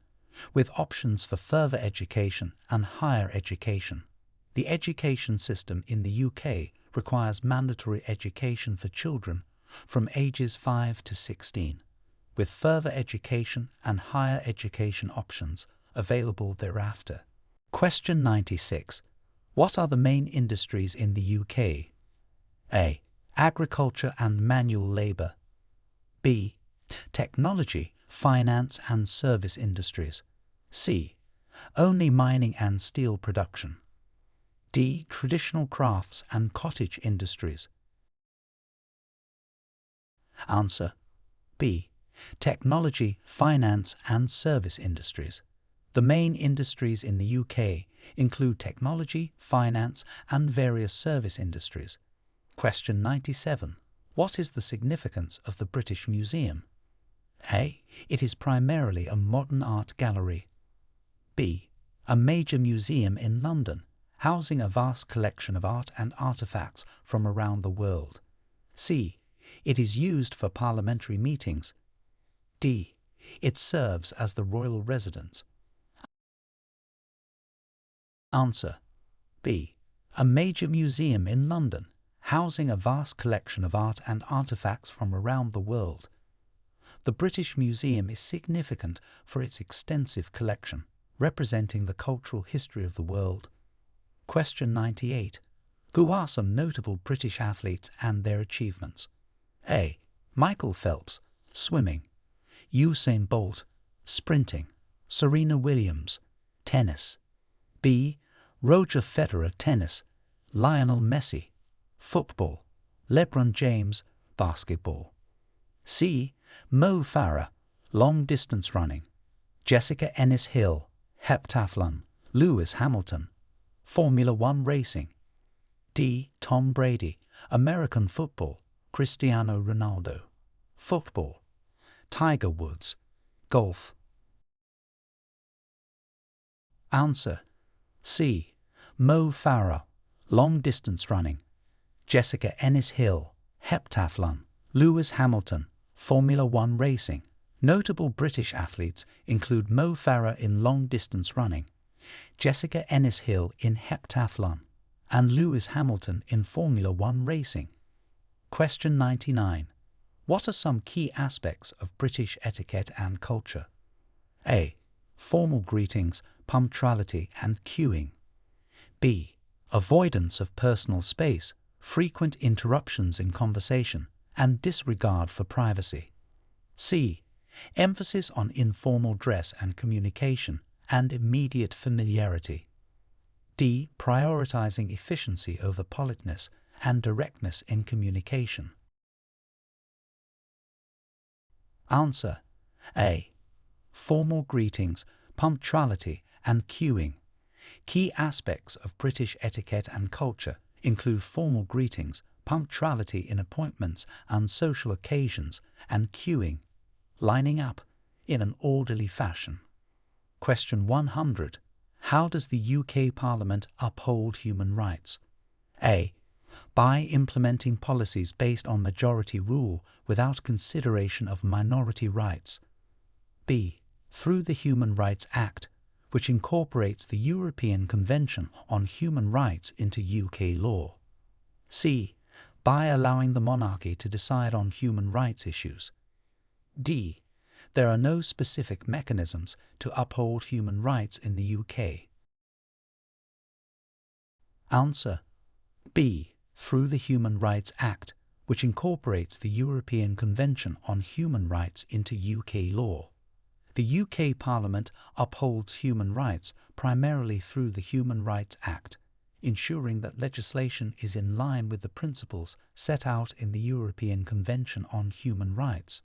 with options for further education and higher education. The education system in the UK requires mandatory education for children from ages 5 to 16, with further education and higher education options available thereafter. Question 96. What are the main industries in the UK? A. Agriculture and manual labour. B. Technology, finance and service industries. C. Only mining and steel production. D. Traditional crafts and cottage industries. Answer B. Technology, finance and service industries. The main industries in the UK include technology, finance and various service industries. Question 97. What is the significance of the British Museum? A. It is primarily a modern art gallery. B. A major museum in London, housing a vast collection of art and artifacts from around the world. C. It is used for parliamentary meetings. D. It serves as the royal residence. Answer: B. A major museum in London, housing a vast collection of art and artifacts from around the world. The British Museum is significant for its extensive collection, representing the cultural history of the world. Question 98. Who are some notable British athletes and their achievements? A. Michael Phelps, swimming. Usain Bolt, sprinting. Serena Williams, tennis. B. Roger Federer, tennis. Lionel Messi, football. LeBron James, basketball. C. Mo Farah, long-distance running. Jessica Ennis-Hill, heptathlon. Lewis Hamilton, Formula One racing. D. Tom Brady, American football. Cristiano Ronaldo, football. Tiger Woods, golf. Answer: C. Mo Farah, long-distance running. Jessica Ennis-Hill, heptathlon. Lewis Hamilton, Formula One racing. Notable British athletes include Mo Farah in long-distance running, Jessica Ennis-Hill in heptathlon, and Lewis Hamilton in Formula One racing. Question 99. What are some key aspects of British etiquette and culture? A. Formal greetings, punctuality and queuing. B. Avoidance of personal space, frequent interruptions in conversation, and disregard for privacy. C. Emphasis on informal dress and communication, and immediate familiarity. D. Prioritizing efficiency over politeness and directness in communication. Answer: A. Formal greetings, punctuality, and queuing. Key aspects of British etiquette and culture include formal greetings, punctuality in appointments and social occasions, and queuing, lining up in an orderly fashion. Question 100. How does the UK Parliament uphold human rights? A. By implementing policies based on majority rule without consideration of minority rights. B. Through the Human Rights Act, which incorporates the European Convention on Human Rights into UK law. C. By allowing the monarchy to decide on human rights issues. D. There are no specific mechanisms to uphold human rights in the UK. Answer: B. Through the Human Rights Act, which incorporates the European Convention on Human Rights into UK law. The UK Parliament upholds human rights primarily through the Human Rights Act, ensuring that legislation is in line with the principles set out in the European Convention on Human Rights.